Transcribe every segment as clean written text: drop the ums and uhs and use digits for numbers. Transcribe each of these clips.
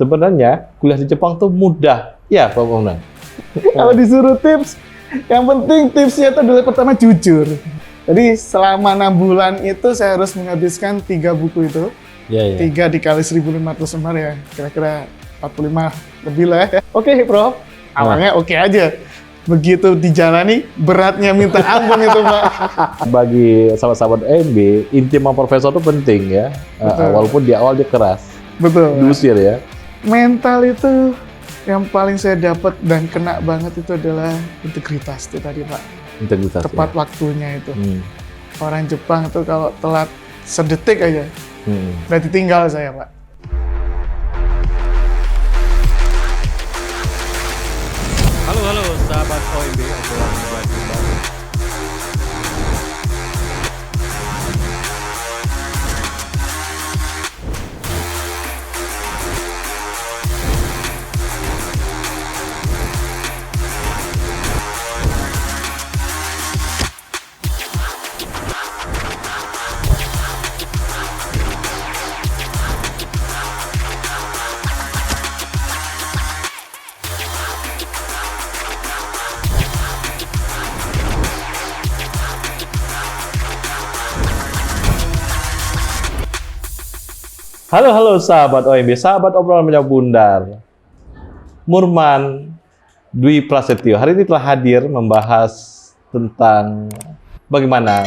sebenarnya kuliah di Jepang tuh mudah. Ya, Pak Mauna. Kalau disuruh tips, yang penting tipsnya itu adalah pertama jujur. Jadi selama 6 bulan itu saya harus menghabiskan 3 buku itu. Ya, ya. 3 dikali 1.500 lembar ya, kira-kira 45 lebih lah ya. Oke, Prof. Awalnya oke aja. Begitu dijalani, beratnya minta ampun itu, Pak. Bagi sahabat-sahabat OMB, inti sama profesor itu penting ya. Walaupun di awal dia keras. Betul. Diusir ya. Mental itu yang paling saya dapat dan kena banget itu adalah integritas itu tadi, Pak. Integritas. Tepat waktunya itu. Orang Jepang itu kalau telat sedetik aja, berarti tinggal saya, Pak. Halo sahabat OMB, obrolan mulai kembali. Halo sahabat OMB, sahabat obrolan banyak bundar. Murman Dwi Prasetyo hari ini telah hadir membahas tentang bagaimana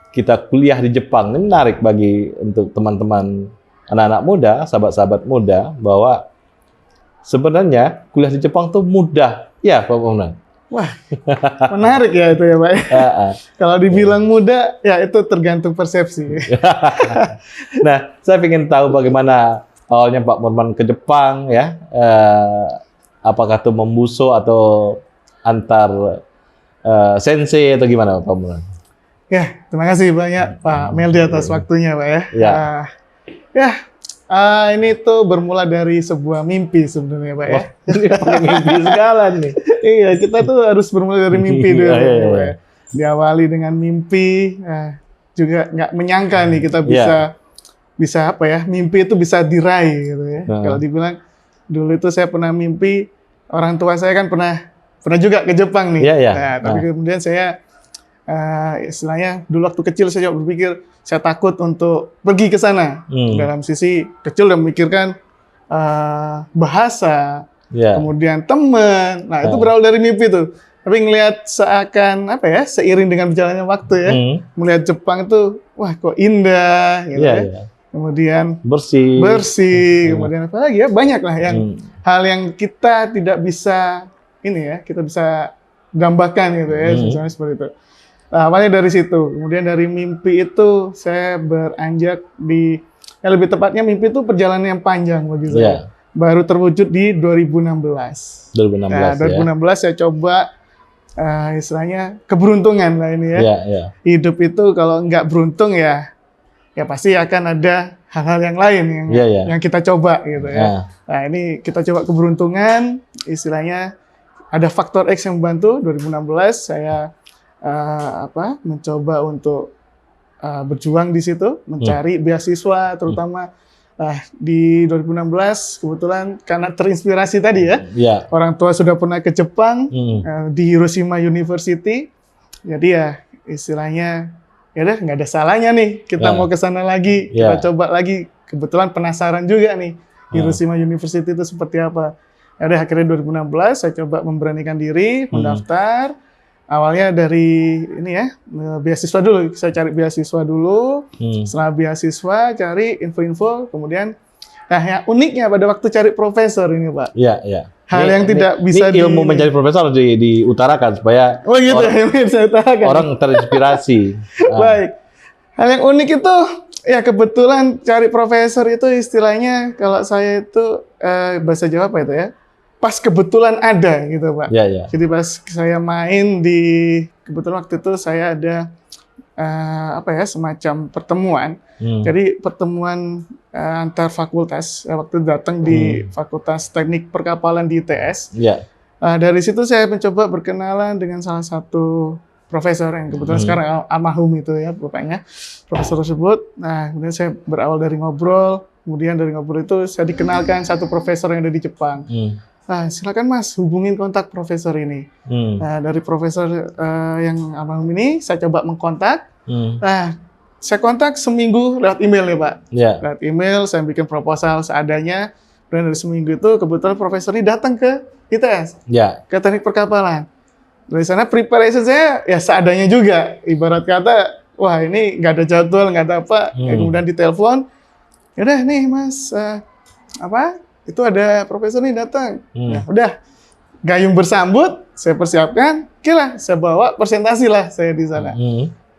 kita kuliah di Jepang. Ini menarik bagi untuk teman-teman anak-anak muda, sahabat-sahabat muda, bahwa sebenarnya kuliah di Jepang tuh mudah. Ya, Pak Mauna. Wah, menarik ya itu ya, Pak. Kalau dibilang mudah, ya itu tergantung persepsi. Nah, saya ingin tahu bagaimana awalnya Pak Murman ke Jepang ya. Apakah itu membuso atau antar sensei atau gimana Pak Murman? Ya, terima kasih banyak Pak Meldi atas waktunya, Pak ya. Ini tuh bermula dari sebuah mimpi sebenarnya, Pak ya. Pakai mimpi segala nih. Iya, kita tuh harus bermula dari mimpi dulu, Pak ya. Diawali dengan mimpi, juga nggak menyangka nih kita bisa apa ya, mimpi itu bisa diraih gitu ya. Kalau dibilang dulu itu saya pernah mimpi, orang tua saya kan pernah juga ke Jepang nih. Tapi kemudian saya istilahnya dulu waktu kecil saya berpikir saya takut untuk pergi ke sana. Dalam sisi kecil dan memikirkan bahasa, kemudian teman. Nah, itu berawal dari mimpi tuh. Tapi ngelihat seakan apa ya, seiring dengan berjalannya waktu ya, melihat Jepang itu wah kok indah gitu ya. Kemudian bersih, kemudian apa lagi ya, banyak lah yang hal yang kita tidak bisa kita bisa gambarkan gitu ya, misalnya seperti itu. Nah, awalnya dari situ, kemudian dari mimpi itu saya beranjak lebih tepatnya mimpi itu perjalanan yang panjang bagi saya. Baru terwujud di 2016. 2016 saya coba istilahnya keberuntungan lah ini ya. Hidup itu kalau nggak beruntung ya pasti akan ada hal-hal yang lain yang kita coba gitu ya. Nah, ini kita coba keberuntungan, istilahnya ada faktor X yang membantu. 2016 saya mencoba untuk berjuang di situ, mencari beasiswa terutama. Di 2016 kebetulan karena terinspirasi tadi ya, orang tua sudah pernah ke Jepang di Hiroshima University, jadi ya istilahnya ya udah nggak ada salahnya nih kita mau ke sana lagi, kita coba lagi. Kebetulan penasaran juga nih Hiroshima University itu seperti apa. Ya udah akhirnya 2016 saya coba memberanikan diri mendaftar. Awalnya dari beasiswa dulu, saya cari beasiswa dulu. Setelah beasiswa cari info-info, kemudian yang uniknya pada waktu cari profesor ini, Pak. Hal yang tidak bisa ilmu mencari profesor diutarakan supaya orang terinspirasi. Baik. Hal yang unik itu ya kebetulan cari profesor itu istilahnya kalau saya itu bahasa Jawa apa itu ya? Pas kebetulan ada gitu, Pak. Jadi pas saya main kebetulan waktu itu saya ada semacam pertemuan. Jadi pertemuan antar fakultas, waktu datang di Fakultas Teknik Perkapalan di ITS. Dari situ saya mencoba berkenalan dengan salah satu profesor yang kebetulan sekarang almarhum itu ya bapaknya, profesor tersebut. Nah, kemudian saya berawal dari ngobrol Kemudian dari ngobrol itu saya dikenalkan satu profesor yang ada di Jepang. Nah, silakan Mas, hubungin kontak profesor ini. Nah, dari profesor yang almarhum ini, saya coba mengkontak. Nah, saya kontak seminggu lewat email ya Pak. Lewat email, saya bikin proposal seadanya. Dan dari seminggu itu, kebetulan profesor ini datang ke ITS, ke teknik perkapalan. Dari sana preparation saya ya seadanya juga. Ibarat kata, wah ini nggak ada jadwal, nggak ada apa. Kemudian ditelepon, yaudah nih Mas, itu ada profesor nih datang. Nah, udah gayung bersambut, saya persiapkan, saya bawa presentasi lah saya di sana.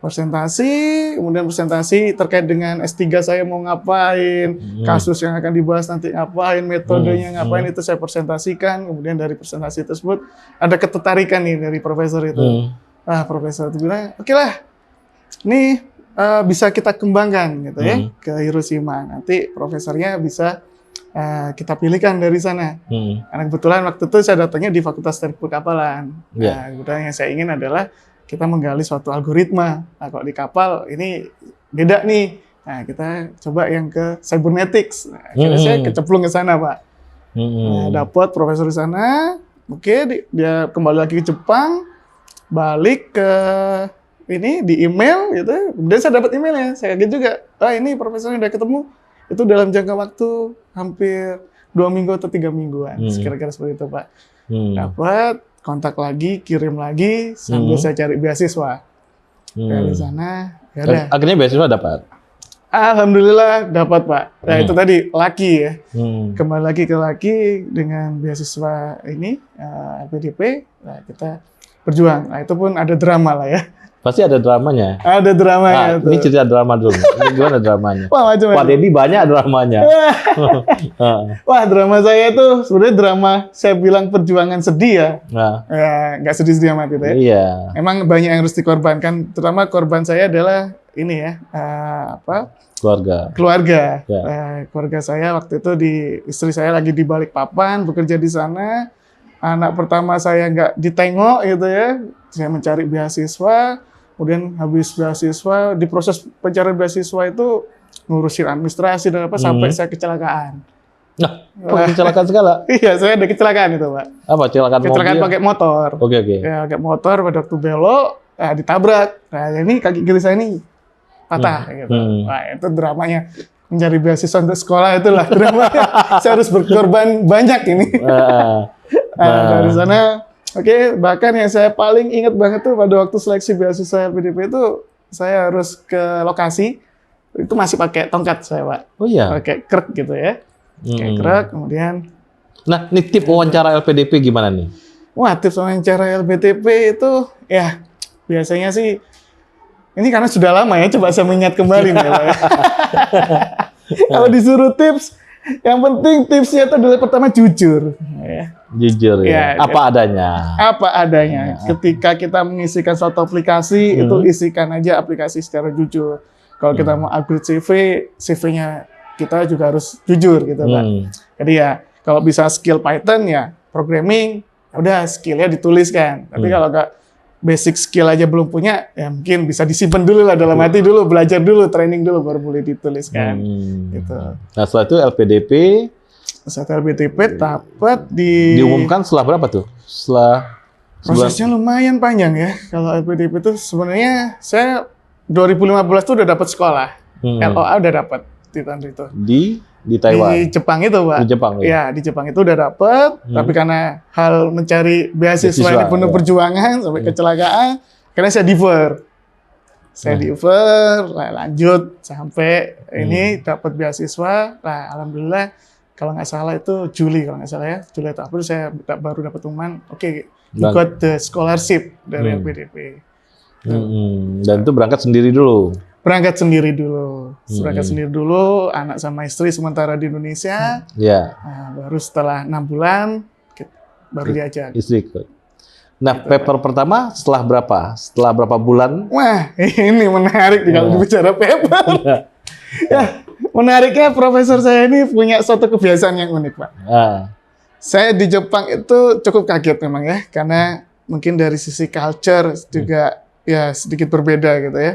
Presentasi, kemudian presentasi terkait dengan S3 saya mau ngapain, kasus yang akan dibahas nanti ngapain, metodenya ngapain, itu saya presentasikan. Kemudian dari presentasi tersebut ada ketertarikan nih dari profesor itu. Profesor itu bilang, oke lah, ini bisa kita kembangkan gitu ya ke Hiroshima. Nanti profesornya bisa kita pilihkan dari sana. Karena kebetulan waktu itu saya datangnya di Fakultas Teknik Perkapalan. Nah, kebetulan yang saya ingin adalah kita menggali suatu algoritma. Nah, kalau di kapal ini beda nih. Nah, kita coba yang ke cybernetics. Nah, akhirnya saya kecemplung ke sana, Pak. Nah, dapat profesor di sana. Oke, dia kembali lagi ke Jepang, balik ke ini di email gitu. Kemudian saya dapat emailnya. Saya kaget juga. Ini profesornya udah ketemu. Itu dalam jangka waktu hampir 2 minggu atau 3 mingguan. Kira-kira seperti itu, Pak. Dapat, kontak lagi, kirim lagi, sambil saya cari beasiswa. Dari sana, ya udah. Akhirnya beasiswa dapat? Alhamdulillah dapat, Pak. Nah, itu tadi, laki ya. Kembali lagi ke laki dengan beasiswa ini, LPDP, nah, kita berjuang. Nah, itu pun ada drama lah ya. Pasti ada dramanya. Ada dramanya. Ini cerita drama dulu. Ini gimana dramanya? Wah, macam-macam. Pak Deddy banyak dramanya. Wah, drama saya itu sebenarnya drama saya bilang perjuangan sedih ya. Ya, nggak sedih-sedih amat gitu ya. Iya. Emang banyak yang harus dikorbankan. Terutama korban saya adalah ini ya, keluarga. Keluarga saya waktu itu istri saya lagi di Balikpapan bekerja di sana. Anak pertama saya nggak ditengok gitu ya. Saya mencari beasiswa. Kemudian habis beasiswa, di proses pencarian beasiswa itu ngurusin administrasi dan apa sampai saya kecelakaan. Nah, kecelakaan segala? Iya, saya ada kecelakaan itu, Pak. Apa kecelakaan mobil? Kecelakaan pakai motor. Oke. Ya, pakai motor pada waktu belok, ditabrak. Nah, ini kaki kiri saya ini patah gitu. Wah, itu dramanya. Mencari beasiswa untuk sekolah itulah dramanya. Saya harus berkorban banyak ini. Dari sana. Oke, bahkan yang saya paling ingat banget tuh pada waktu seleksi beasiswa LPDP itu saya harus ke lokasi, itu masih pakai tongkat saya, Pak. Oh iya? Pakai krek gitu ya. Pakai krek, kemudian... Nah, ini tip wawancara LPDP gimana nih? Wah, tips wawancara LPDP itu, ya biasanya sih, ini karena sudah lama ya, coba saya mengingat kembali nih, Pak. Kalau disuruh tips, yang penting tipsnya itu adalah pertama jujur. Jujur ya. Apa adanya. Apa adanya. Ketika kita mengisikan suatu aplikasi, itu isikan aja aplikasi secara jujur. Kalau kita mau upgrade CV, CV-nya kita juga harus jujur gitu, Pak. Jadi ya, kalau bisa skill Python ya, programming, udah skillnya dituliskan. Tapi kalau nggak basic skill aja belum punya, ya mungkin bisa disimpan dulu lah dalam hati dulu, belajar dulu, training dulu, baru boleh dituliskan. Gitu. Nah, setelah itu LPDP. Setelah LPDP dapat diumumkan setelah berapa tuh? Setelah prosesnya lumayan panjang ya. Kalau LPDP itu sebenarnya saya 2015 tuh udah dapat sekolah. LOA udah dapat di tahun itu. Di Taiwan. Di Jepang itu, Pak. Di Jepang. Ya, di Jepang itu udah dapat, tapi karena hal mencari beasiswa ini penuh perjuangan sampai kecelakaan, karena saya defer. Lanjut sampai ini dapat beasiswa. Nah, alhamdulillah kalau nggak salah itu Juli kalau nggak salah ya, Juli atau April saya baru dapat pengumuman, you got the scholarship dari LPDP. Dan itu berangkat sendiri dulu? Berangkat sendiri dulu, anak sama istri sementara di Indonesia. Nah, baru setelah 6 bulan, baru diajak. Istri ikut. Nah, paper pertama setelah berapa? Setelah berapa bulan? Wah, ini menarik kalau bicara paper. Ya, menariknya profesor saya ini punya suatu kebiasaan yang unik, Pak. Saya di Jepang itu cukup kaget memang ya, karena mungkin dari sisi culture juga ya sedikit berbeda gitu ya.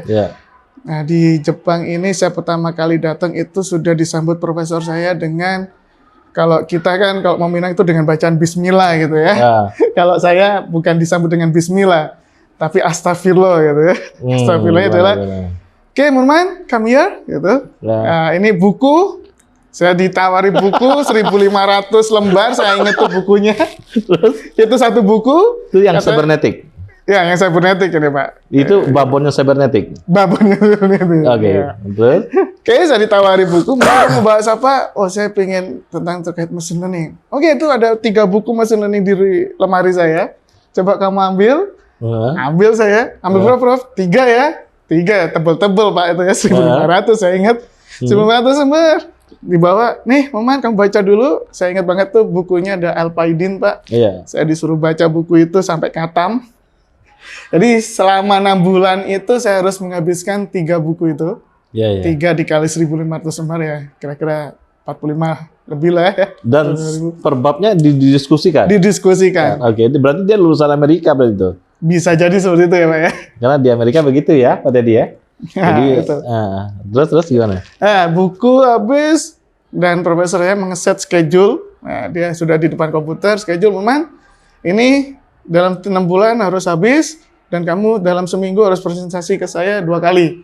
Nah, di Jepang ini saya pertama kali datang itu sudah disambut profesor saya dengan, kalau kita kan kalau mau Minang itu dengan bacaan Bismillah gitu ya. Kalau saya bukan disambut dengan Bismillah, tapi Astagfirullah gitu ya. Astagfirullahnya adalah, oke, Murman, come here gitu. Nah, ini buku. Saya ditawari buku 1.500 lembar, saya ingat tuh bukunya. Itu satu buku. Itu yang cybernetic? Ya, yang cybernetic ini, Pak. Itu babonnya cybernetic? Babonnya cybernetic. Oke, terus? Kayaknya saya ditawari buku, mau bahas apa? Oh, saya pengen tentang terkait machine learning. Oke, itu ada 3 buku machine learning di lemari saya. Coba kamu ambil. Ambil saya. Ambil berapa, Prof? 3 ya? 3, tebel-tebel, Pak, itu ya. 1.500, saya ingat. 1.500 lembar. Dibawa, nih, Maman, kamu baca dulu. Saya ingat banget tuh bukunya ada Al-Faidin, Pak. Iya. Saya disuruh baca buku itu sampai khatam. Jadi selama 6 bulan itu saya harus menghabiskan 3 buku itu. 3 dikali 1.500 lembar ya, kira-kira 45 lebih lah ya. Dan per babnya didiskusikan? Didiskusikan. Oke, berarti dia lulusan Amerika berarti itu? Bisa jadi seperti itu ya, Pak ya. Karena di Amerika begitu ya, Pak Dedi ya? Jadi, terus gimana? Buku habis, dan profesor saya mengeset schedule. Nah, dia sudah di depan komputer, schedule, Maman, ini dalam 6 bulan harus habis, dan kamu dalam seminggu harus presentasi ke saya 2 kali.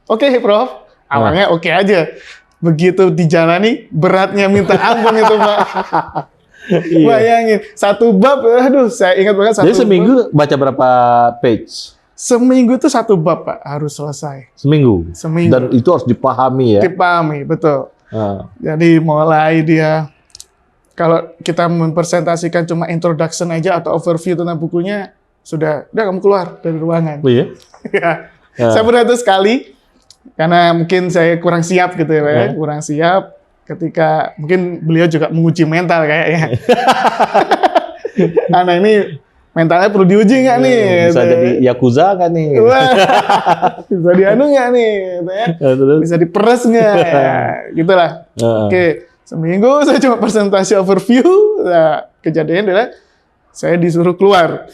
Oke, Prof. Awalnya oke aja. Begitu dijalani, beratnya minta ampun itu, Pak. Bayangin, 1 bab, aduh, saya ingat banget 1 bab. Jadi seminggu baca berapa page? Seminggu itu 1 bab, Pak, harus selesai. Seminggu? Seminggu. Dan itu harus dipahami ya? Dipahami, betul. Jadi mulai dia, kalau kita mempresentasikan cuma introduction aja atau overview tentang bukunya, udah kamu keluar dari ruangan. Oh iya? Saya pernah itu sekali, karena mungkin saya kurang siap gitu ya, Pak ya. Kurang siap ketika mungkin beliau juga menguji mental kayaknya. Anak ini mentalnya perlu diuji nggak nih? Bisa jadi Yakuza nggak nih? Bisa dianu nggak nih? Gitu ya. Bisa diperes nggak? Gitulah. Oke. Seminggu saya cuma presentasi overview. Nah, kejadian adalah saya disuruh keluar.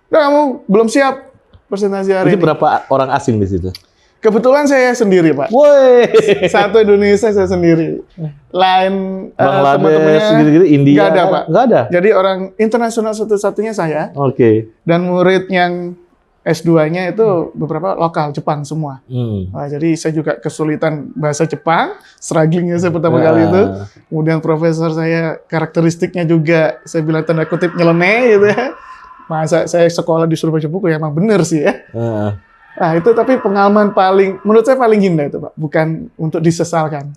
Udah, kamu belum siap presentasi hari ini. Itu berapa orang asing di situ? Kebetulan saya sendiri, Pak. Woi. Satu Indonesia saya sendiri. Lain teman-temannya gitu-gitu India. Nggak ada, Pak. Nggak ada. Jadi orang internasional satu-satunya saya. Oke. Dan murid yang S2-nya itu beberapa lokal Jepang semua. Nah, jadi saya juga kesulitan bahasa Jepang, strugglingnya saya pertama kali itu. Kemudian profesor saya karakteristiknya juga, saya bilang tanda kutip nyeleneh gitu ya. Masa saya sekolah disuruh baca buku, ya emang bener sih ya. Nah itu tapi pengalaman paling, menurut saya paling indah itu, Pak. Bukan untuk disesalkan.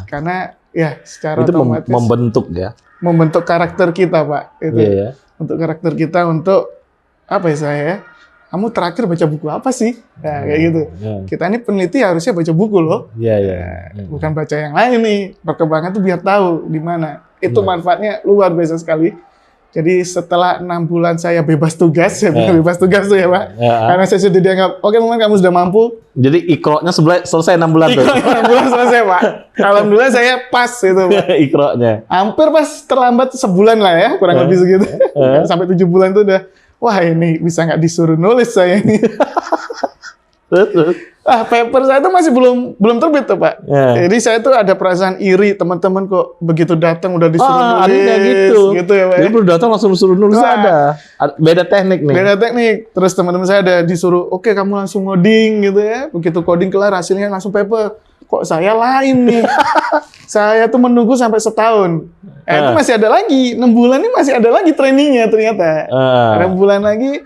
Karena ya secara itu otomatis membentuk ya. Membentuk karakter kita, Pak. Itu untuk karakter kita, untuk apa ya saya ya. Kamu terakhir baca buku apa sih? Ya, kayak gitu. Kita ini peneliti harusnya baca buku loh. Bukan baca yang lain nih. Perkembangan tuh biar tahu di mana. Itu manfaatnya luar biasa sekali. Jadi setelah 6 bulan saya bebas tugas, saya bilang bebas tugas tuh ya, Pak. Karena saya sudah dianggap, oke, Maman, kamu sudah mampu. Jadi ikro'nya selesai 6 bulan tuh? Ikro 6 bulan selesai, Pak. Alhamdulillah saya pas itu, Pak. Ikro'nya? Hampir pas, terlambat sebulan lah ya, kurang lebih segitu. Sampai 7 bulan tuh udah, wah ini bisa nggak disuruh nulis saya ini. Paper saya itu masih belum terbit tuh, Pak. Jadi saya tuh ada perasaan iri, teman-teman kok begitu datang udah disuruh nulis. Gitu ya, Pak. Jadi baru datang langsung disuruh nulis ada. Beda teknik nih. Beda teknik. Terus teman-teman saya ada disuruh, oke, kamu langsung ngoding gitu ya. Begitu coding kelar hasilnya langsung paper. Kok saya lain nih? Saya tuh menunggu sampai setahun. Itu masih ada lagi. 6 bulan ini masih ada lagi trainingnya ternyata. 6 bulan lagi.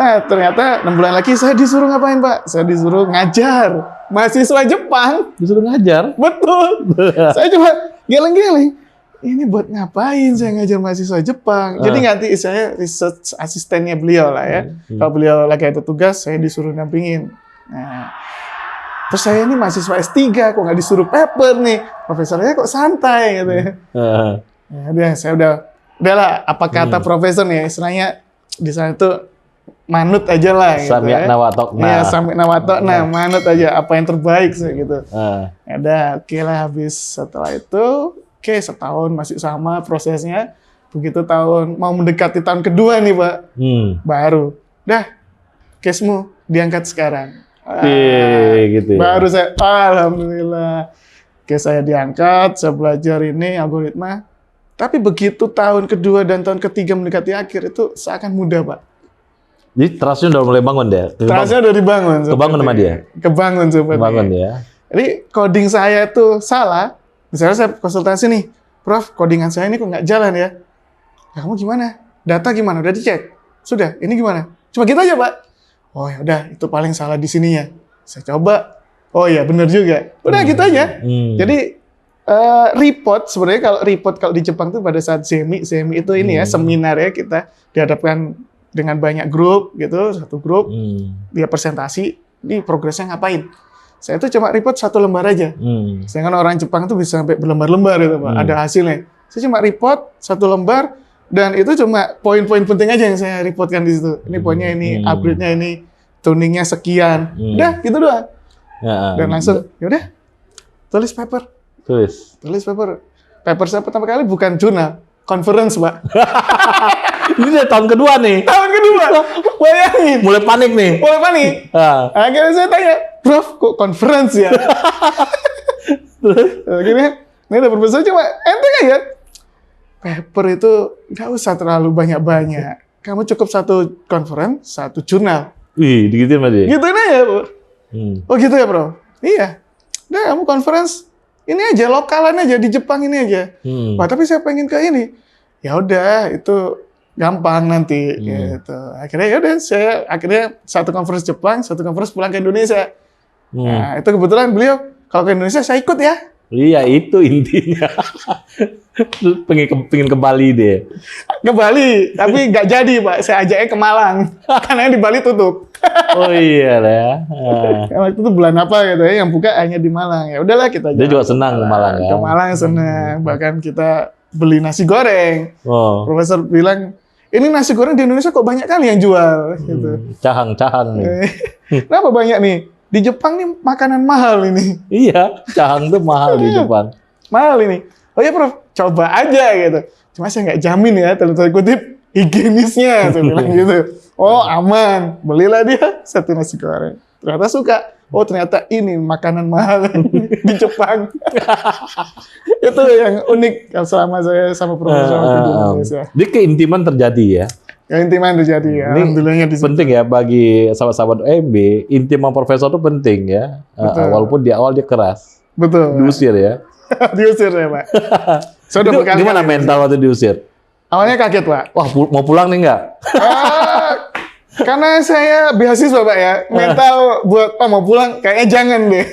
Ternyata 6 bulan lagi saya disuruh ngapain, Pak? Saya disuruh ngajar mahasiswa Jepang. Disuruh ngajar? Betul. Saya cuma geleng-geleng. Ini buat ngapain saya ngajar mahasiswa Jepang? Jadi nanti saya research asistennya beliau lah ya. Kalau beliau lagi ada tugas, saya disuruh nampingin. Nah, terus saya ini mahasiswa S3, kok nggak disuruh paper nih? Profesornya kok santai gitu ya. Ya, saya udahlah, apa kata profesor nih, istilahnya di sana tuh manut aja lah gitu Samyak ya. nawatokna. Iya, samyak nawatokna, manut aja apa yang terbaik gitu. Ada, oke lah, habis setelah itu, oke, setahun masih sama prosesnya. Begitu tahun mau mendekati tahun kedua nih, Pak. Baru. Dah, case-mu diangkat sekarang. gitu ya. Baru saya, alhamdulillah. Oke, saya diangkat, saya belajar ini algoritma. Tapi begitu tahun kedua dan tahun ketiga mendekati akhir itu seakan mudah, Pak. Jadi trustnya udah mulai bangun deh. Trustnya udah dibangun. Kebangun sama dia. Kebangun seperti. Kebangun ya. Jadi coding saya itu salah. Misalnya saya konsultasi nih, Prof, codingan saya ini kok nggak jalan ya? Kamu gimana? Data gimana? Udah dicek? Sudah. Ini gimana? Cuma gitu aja, Pak. Oh ya udah, itu paling salah di sininya. Saya coba. Oh ya, benar juga. Udah gitu aja. Jadi report sebenarnya kalau di Jepang tuh pada saat semi itu ini ya seminar ya, kita dihadapkan dengan banyak grup gitu, satu grup dia presentasi, ini progresnya ngapain. Saya tuh cuma report 1 lembar aja. Sedangkan orang Jepang tuh bisa sampai berlembar-lembar gitu, Pak. Ada hasilnya. Saya cuma report 1 lembar dan itu cuma poin-poin penting aja yang saya reportkan di situ. Ini poinnya ini, upgrade-nya ini, tuningnya sekian. Udah gitu doang. Dan langsung, yaudah, tulis paper. Tulis paper. Paper saya pertama kali bukan jurnal, conference, Pak. Ini udah tahun kedua nih. Tahun kedua, bayangin. Mulai panik nih. Mulai panik. Akhirnya saya tanya, Prof, kok conference ya? Akhirnya, ini ada profesor cuma enteng aja. Paper itu nggak usah terlalu banyak-banyak. Kamu cukup 1 conference, 1 jurnal. Wih, digituin sama dia. Gituin aja, Bu. Oh gitu ya, Bro? Iya. Udah, kamu conference ini aja, lokalan aja di Jepang ini aja. Wah, tapi saya pengen ke ini. Ya udah, itu gampang nanti gitu. Akhirnya ya udah, saya akhirnya 1 conference Jepang, 1 conference pulang ke Indonesia. Nah, itu kebetulan beliau kalau ke Indonesia saya ikut ya. Iya, itu intinya. pengen ke Bali deh. Ke Bali, tapi nggak jadi, Pak. Saya ajaknya ke Malang. Karena di Bali tutup. Oh iya lah ya. Waktu itu bulan apa gitu ya, yang buka hanya di Malang. Ya udahlah kita Dia juga senang ke Malang ya. Ke Malang senang. Bahkan kita beli nasi goreng. Profesor bilang, ini nasi goreng di Indonesia kok banyak kali yang jual. Gitu. Cahang nih. Kenapa banyak nih? Di Jepang nih makanan mahal ini. Iya, cahang tuh mahal di Jepang. Mahal ini. Oh ya, Prof, coba aja gitu. Cuma saya nggak jamin ya, tanda kutip, higienisnya. Saya bilang gitu. Oh, aman. Belilah dia 1 nasi goreng. Ternyata suka. Oh, ternyata ini makanan mahal di Jepang. Itu yang unik selama saya sama profesor di Indonesia. Jadi keintiman terjadi ya. Keintiman terjadi ya. Alhamdulillahnya di penting ya bagi sahabat-sahabat OMB, intim sama profesor itu penting ya. Walaupun di awal dia keras. Betul. Diusir ya. Diusir ya, Pak. Saya udah berkali-kali. Gimana mental waktu diusir? Awalnya kaget, Pak. Wah, mau pulang nih nggak? Karena saya beasiswa, Pak ya. Mental buat mau pulang kayaknya jangan deh.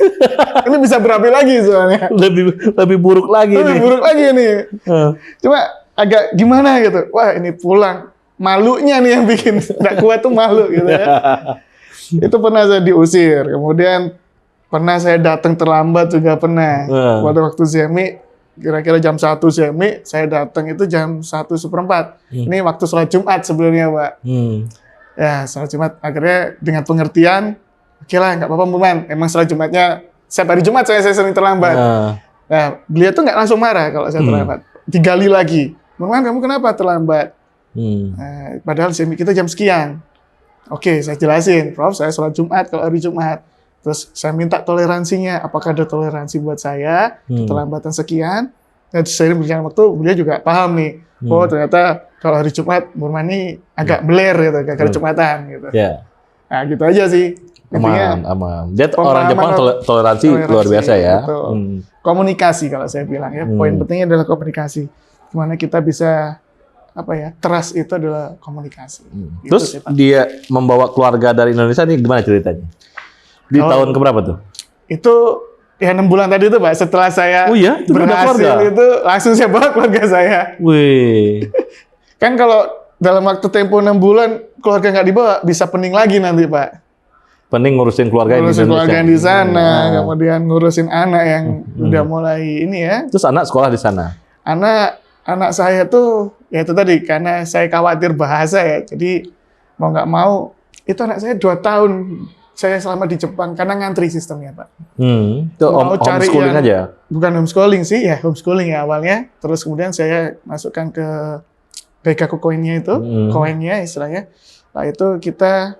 Ini bisa berapi lagi soalnya. Lebih buruk lagi Lebih nih. buruk lagi nih. Cuma agak gimana gitu. Wah, ini pulang. Malunya nih yang bikin nggak kuat tuh malu gitu ya. Itu pernah saya diusir. Kemudian pernah saya datang terlambat juga pernah. Pada waktu semi, kira-kira jam 1 semi, saya datang itu jam 1:04. Ini waktu sholat Jumat sebelumnya, Pak. Ya, sholat Jumat. Akhirnya dengan pengertian, oke lah, nggak apa-apa, Buman. Emang sholat Jumatnya, setiap hari Jumat saya sering terlambat. Nah, beliau tuh nggak langsung marah kalau saya terlambat. Digali lagi. Buman, kamu kenapa terlambat? Nah, padahal semi kita jam sekian. Oke, saya jelasin. Prof, saya sholat Jumat kalau hari Jumat. Terus saya minta toleransinya. Apakah ada toleransi buat saya? Keterlambatan sekian. Dan seiring berjalan waktu, beliau juga paham nih. Oh, ternyata kalau hari Jumat, Burman ini agak beler gitu, gara-gara Jumatan gitu. Nah, gitu aja sih. Aman. Dia orang Jepang toleransi luar biasa ya. Komunikasi kalau saya bilang ya. Poin pentingnya adalah komunikasi. Gimana kita bisa trust itu adalah komunikasi. Gitu Terus sih, Pak. dia membawa keluarga dari Indonesia nih gimana ceritanya? Di tahun keberapa tuh? Itu ya 6 bulan tadi itu, Pak. Setelah saya itu berhasil itu langsung saya bawa keluarga saya. Wih. Kan kalau dalam waktu tempo 6 bulan keluarga nggak dibawa bisa pening lagi nanti, Pak. Pening ngurusin keluarga di Indonesia. Keluarga yang di sana, kemudian ngurusin anak yang udah mulai ini ya. Terus anak sekolah di sana? Anak saya tuh, ya itu tadi, karena saya khawatir bahasa ya, jadi mau nggak mau, itu anak saya 2 tahun saya selama di Jepang, karena ngantri sistemnya, Pak. Itu homeschooling aja? Bukan homeschooling sih, ya homeschooling ya awalnya, terus kemudian saya masukkan ke Daigaku Koin-nya itu, koinnya istilahnya, nah itu kita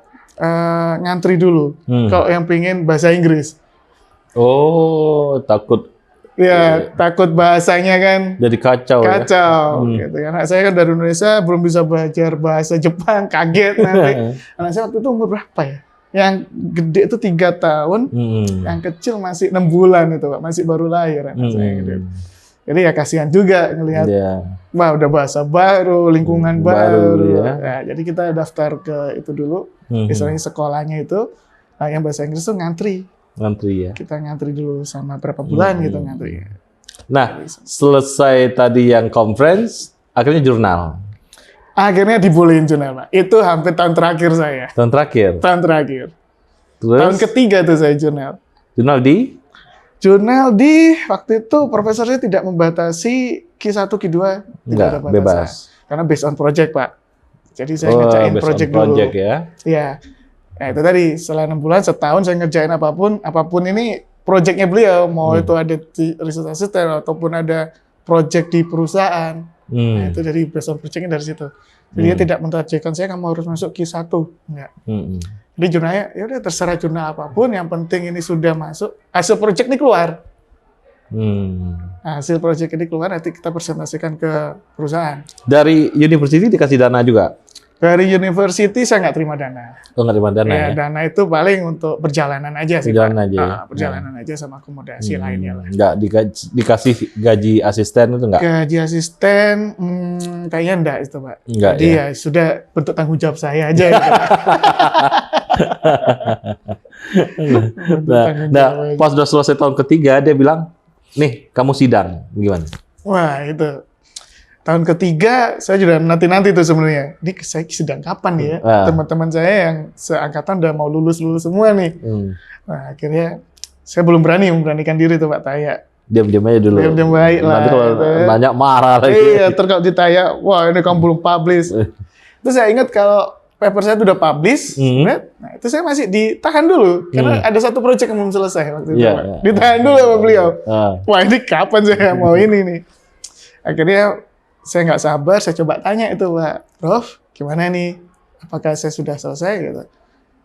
ngantri dulu. Kalau yang pengen bahasa Inggris. Oh, takut. Ya, takut bahasanya kan Jadi kacau. kacau. Gitu. Anak saya kan dari Indonesia belum bisa belajar bahasa Jepang, kaget nanti. Anak saya waktu itu umur berapa ya? Yang gede itu 3 tahun, yang kecil masih 6 bulan itu, Pak. Masih baru lahir anak saya gitu. Jadi ya kasihan juga ngelihat, wah udah bahasa baru, lingkungan baru. Nah, jadi kita daftar ke itu dulu, misalnya sekolahnya itu, yang bahasa Inggris tuh ngantri ya. Kita ngantri dulu sama berapa bulan gitu ngantri. Nah, selesai tadi yang conference, akhirnya jurnal. Akhirnya dibolehin jurnal, Pak. Itu hampir tahun terakhir saya. Tahun terakhir. Terus? Tahun ketiga tuh saya jurnal. Jurnal di? Jurnal di waktu itu profesornya tidak membatasi Q1, Q2 tidak ada batasan. Bebas. Karena based on project, Pak. Jadi saya ngerjain project dulu. Ya. Iya. Nah, itu tadi setelah 6 bulan, setahun saya ngerjain apapun ini projectnya beliau, mau itu ada di research assistant ataupun ada project di perusahaan. Nah, itu dari based on projectnya dari situ. Jadi dia tidak mentargetkan saya kamu harus masuk Q1, enggak. Jadi jurnalnya ya udah terserah jurnal apapun, yang penting ini sudah masuk, hasil project ini keluar. Hasil project ini keluar, nanti kita presentasikan ke perusahaan. Dari university dikasih dana juga? Dari university saya nggak terima dana. Oh, nggak terima dana ya? Dana itu paling untuk perjalanan aja sih. Perjalanan aja. Perjalanan aja sama akomodasi lainnya lah. Nggak dikasih gaji asisten itu nggak? Gaji asisten, kayaknya enggak itu, Pak. Enggak, jadi ya sudah bentuk tanggung jawab saya aja. Gitu. Nah, pas udah selesai tahun ketiga, dia bilang, nih kamu sidang, gimana? Wah itu. Tahun ketiga saya juga nanti tuh sebenarnya. Ini saya sidang kapan ya? Teman-teman saya yang seangkatan udah mau lulus semua nih. Nah, akhirnya saya belum memberanikan diri tuh Pak Taya. Diam-diam aja dulu. Diam-diam baik lah. Nanti kalau banyak marah lagi. Iya, terkait ditanya, wah ini kamu belum publish. Terus saya ingat kalau paper saya udah publish, nah itu saya masih ditahan dulu karena ada satu project yang belum selesai waktu itu. Ditahan dulu sama beliau. Wah ini kapan saya mau ini nih? Akhirnya saya nggak sabar, saya coba tanya itu Pak Prof, gimana nih? Apakah saya sudah selesai gitu?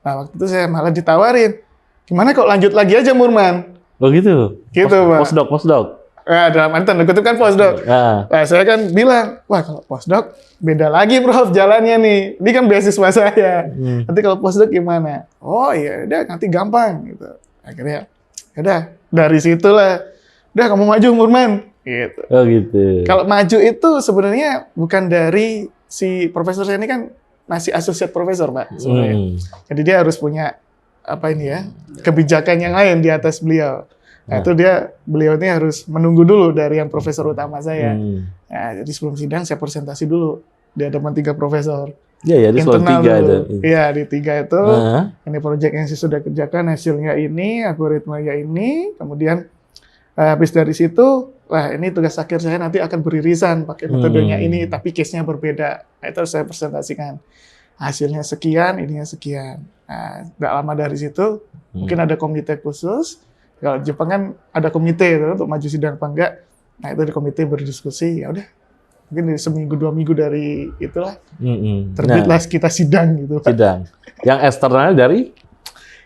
Nah waktu itu saya malah ditawarin, gimana kok lanjut lagi aja Murman? Oh gitu? Gitu Pak. Postdoc? Nah, dalam arti tanda kutip kan postdoc. Nah saya kan bilang, wah kalau postdoc beda lagi Prof jalannya nih. Ini kan beasiswa saya. Nanti kalau postdoc gimana? Oh iya, udah nanti gampang gitu. Akhirnya, udah dari situlah, udah kamu maju Murman. Gitu. Oh gitu. Kalau maju itu sebenarnya bukan dari si profesor saya ini kan masih associate profesor Pak sebenarnya. Jadi dia harus punya kebijakan yang lain di atas beliau. Nah itu beliau ini harus menunggu dulu dari yang profesor utama saya. Nah, jadi sebelum sidang saya presentasi dulu di hadapan 3 profesor. Iya, di internal 3 itu. Iya, di 3 itu. Ini proyek yang saya sudah kerjakan, hasilnya ini, algoritmanya ini, kemudian habis dari situ, wah ini tugas akhir saya nanti akan beririsan pakai metodenya ini, tapi case-nya berbeda. Nah, itu saya presentasikan. Hasilnya sekian, ininya sekian. Nah, nggak lama dari situ, mungkin ada komite khusus. Kalau Jepang kan ada komite itu, untuk maju sidang apa enggak. Nah, itu di komite berdiskusi, ya udah. Mungkin seminggu 2 minggu dari itulah, terbitlah kita sidang gitu. Sidang. Yang eksternal dari?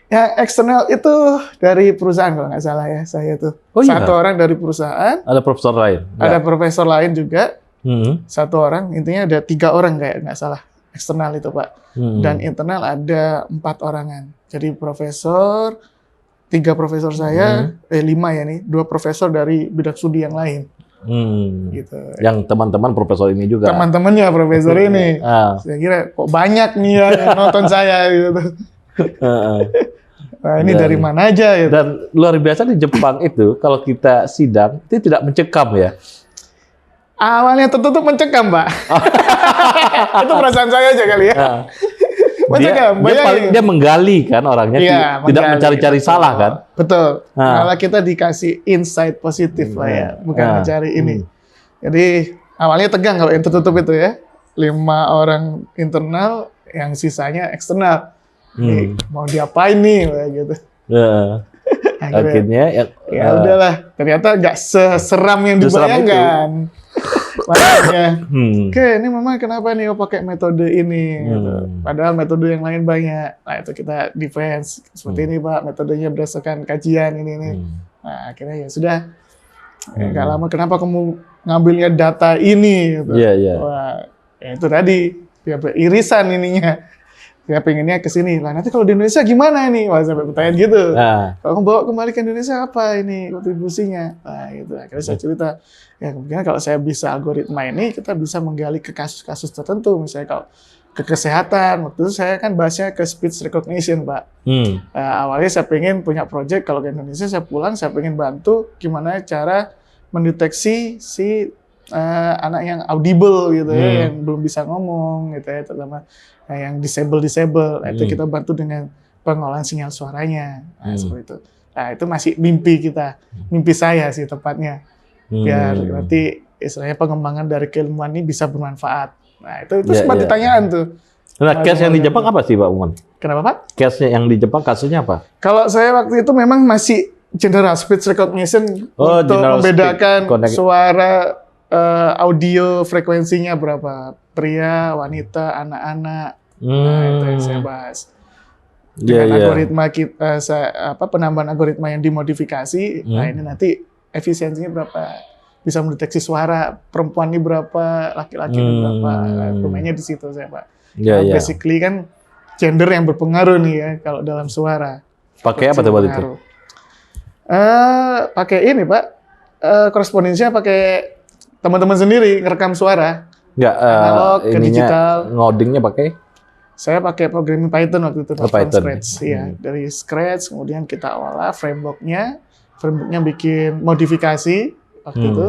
Yang eksternal itu dari perusahaan kalau nggak salah ya, saya tuh. Satu orang dari perusahaan. Ada profesor lain? Ada profesor lain juga. 1 orang, intinya ada 3 orang kayak nggak salah. Eksternal itu Pak. Dan internal ada 4 orangan. Jadi profesor, 3 profesor saya, 5 ya nih, 2 profesor dari bidang studi yang lain. Gitu. Yang teman-teman profesor ini juga. Teman-temannya profesor ini. Saya kira kok banyak nih ya yang nonton saya gitu. Nah, ini dari mana aja ya? Dan luar biasa di Jepang itu kalau kita sidang itu tidak mencekam ya. Awalnya tertutup mencekam, Pak. Itu perasaan saya aja kali ya. Mencekam, dia menggali kan orangnya, tidak mencari-cari salah kan. Betul. Malah kita dikasih insight positif lah ya, bukan mencari ini. Jadi awalnya tegang kalau yang tertutup itu ya. 5 orang internal, yang sisanya eksternal. Nih, mau diapain nih, gitu. Akhirnya ya udahlah. Ternyata nggak seseram yang dibayangkan. Makanya, oke, ini mama kenapa nih pakai metode ini? Gitu. Padahal metode yang lain banyak. Nah itu kita defense seperti ini Pak, metodenya berdasarkan kajian ini. Nah akhirnya ya sudah. Nggak lama, kenapa kamu ngambilnya data ini? Gitu. Wah, ya itu tadi ya irisan ininya. Ya pengennya ke sini. Lah nanti kalau di Indonesia gimana nih? Wah sampai pertanyaan gitu. Kalau kamu bawa kembali ke Indonesia apa ini kontribusinya? Nah gitu. Akhirnya saya cerita, ya kemungkinan kalau saya bisa algoritma ini, kita bisa menggali ke kasus-kasus tertentu. Misalnya kalau ke kesehatan, waktu itu saya kan bahasnya ke speech recognition, Pak. Awalnya saya pengen punya project, kalau ke Indonesia saya pulang, saya pengen bantu gimana cara mendeteksi si anak yang audible gitu ya, yang belum bisa ngomong gitu ya, terutama yang disable. Nah, itu kita bantu dengan pengolahan sinyal suaranya. Nah, seperti itu. Nah, itu masih mimpi kita. Mimpi saya sih tepatnya. Biar nanti istilahnya pengembangan dari keilmuan ini bisa bermanfaat. Nah, itu sempat ditanyakan tuh. Nah, case yang di Jepang apa sih, Pak Uman? Kenapa, Pak? Case yang di Jepang kasusnya apa? Kalau saya waktu itu memang masih general speech recognition untuk membedakan suara audio frekuensinya berapa, pria, wanita, anak-anak. Nah, itu yang saya bahas. Dengan algoritma kita, penambahan algoritma yang dimodifikasi. Nah, ini nanti efisiensinya berapa? Bisa mendeteksi suara perempuan ini berapa, laki-laki ini berapa. Permainnya di situ saya, Pak. Basically kan gender yang berpengaruh nih ya kalau dalam suara. Pakai apa tuh itu? Pakai ini, Pak. Korespondensinya pakai teman-teman sendiri ngerekam suara. Analog ke digital. Ngodingnya pakai? Saya pakai programming Python waktu itu, Python. Scratch. Ya, dari Scratch, kemudian kita olah frameworknya bikin modifikasi waktu itu,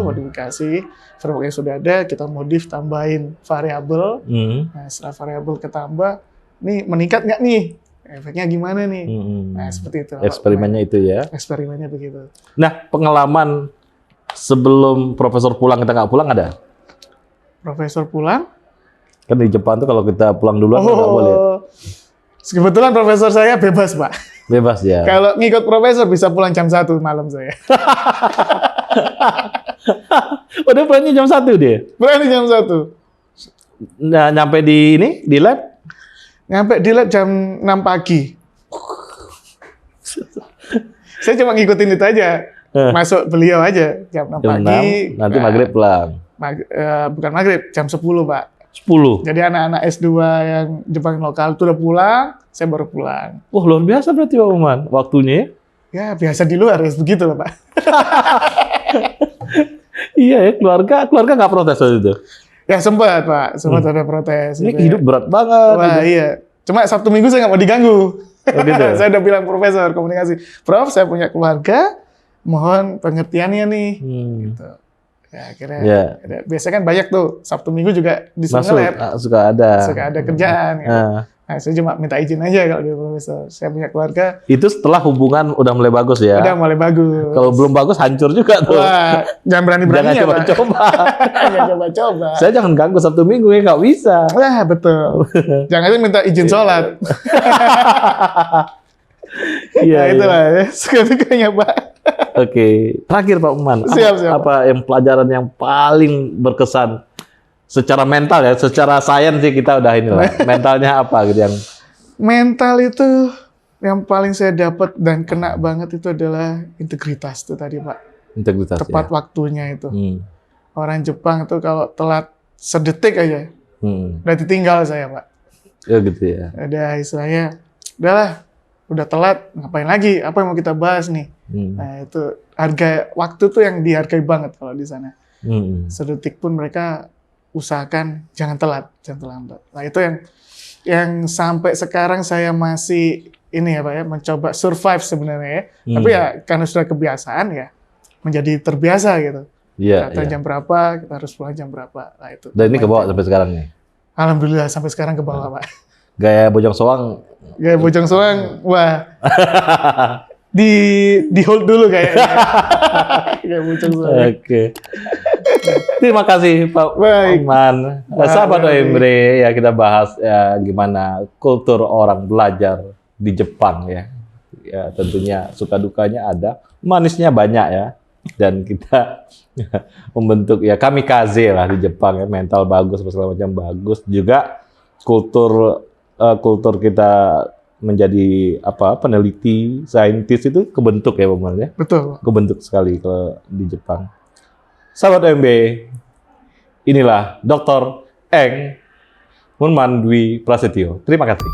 framework yang sudah ada kita modif, tambahin variabel. Nah, setelah variabel ketambah, nih meningkat nggak nih? Efeknya gimana nih? Nah, seperti itu. Eksperimennya itu ya? Eksperimennya begitu. Nah, pengalaman sebelum profesor pulang, kita nggak pulang ada? Profesor pulang? Kan di Jepang tuh kalau kita pulang duluan nggak boleh. Kebetulan profesor saya bebas, Pak. Bebas ya? Kalau ngikut profesor bisa pulang jam 1 malam saya. Udah berani jam 1 dia? Berani jam 1. Nah, nyampe di lab? Nyampe di lab jam 6 pagi. Saya cuma ngikutin itu aja. Masuk beliau aja jam 6 pagi. 6, nanti maghrib pulang. Bukan maghrib, jam 10, Pak. 10. Jadi anak-anak S2 yang Jepang lokal itu udah pulang, saya baru pulang. Wah, luar biasa berarti Pak Uman waktunya. Ya, biasa di luar ya begitu lah, Pak. Iya ya, keluarga nggak protes waktu itu. Ya sempat, Pak, ada protes. Ini gitu hidup berat banget. Wah, gitu. Iya. Cuma Sabtu Minggu saya nggak mau diganggu. Oh, gitu? Saya udah bilang profesor komunikasi, Prof, saya punya keluarga, mohon pengertiannya nih. Gitu. Ya, akhirnya biasanya kan banyak tuh Sabtu Minggu juga di lab. Suka ada kerjaan. Gitu. Nah, saya cuma minta izin aja kalau dia profesor. Saya punya keluarga. Itu setelah hubungan udah mulai bagus ya? Udah mulai bagus. Kalau belum bagus hancur juga tuh. Wah, jangan berani-berani ya, Pak. Coba-coba. Jangan coba-coba. Saya jangan ganggu Sabtu Minggu ya, nggak bisa. Wah, betul. Jangan minta izin sholat. Iya, itulah ya. Sekarang Pak. Oke, terakhir Pak Uman, siap. apa yang pelajaran yang paling berkesan secara mental ya, secara sains sih kita udah inilah. Mentalnya apa gitu yang? Mental itu yang paling saya dapat dan kena banget itu adalah integritas itu tadi, Pak. Integritas. Tepat waktunya itu. Orang Jepang itu kalau telat sedetik aja, udah ditinggal saya, Pak. Ya gitu ya. Ada istilahnya, udahlah. Udah telat, ngapain lagi? Apa yang mau kita bahas nih? Nah, itu harga waktu tuh yang dihargai banget kalau di sana. Sedetik pun mereka usahakan jangan telat, jangan terlambat. Nah, itu yang sampai sekarang saya masih ini ya, Pak ya, mencoba survive sebenarnya ya. Tapi ya karena sudah kebiasaan ya, menjadi terbiasa gitu. Datang jam berapa, kita harus pulang jam berapa. Nah, itu. Dan ini ke bawah sampai sekarang nih? Alhamdulillah sampai sekarang ke bawah, Pak. Gaya Bojong Soang? Gaya Bojong Soang, wah. Di hold dulu kayaknya. Gaya Bojong Soang. Oke. Terima kasih Pak Uman. Sahabat OMB, ya kita bahas ya gimana kultur orang belajar di Jepang ya. Ya tentunya suka dukanya ada, manisnya banyak ya. dan kita membentuk ya kamikaze lah di Jepang ya, mental bagus, segala macam bagus, juga kultur kita menjadi peneliti, saintis itu kebentuk ya Bang ya. Betul. Kebentuk sekali kalau di Jepang. Sahabat OMB, inilah Dr. Eng Murman Dwi Prasetyo. Terima kasih.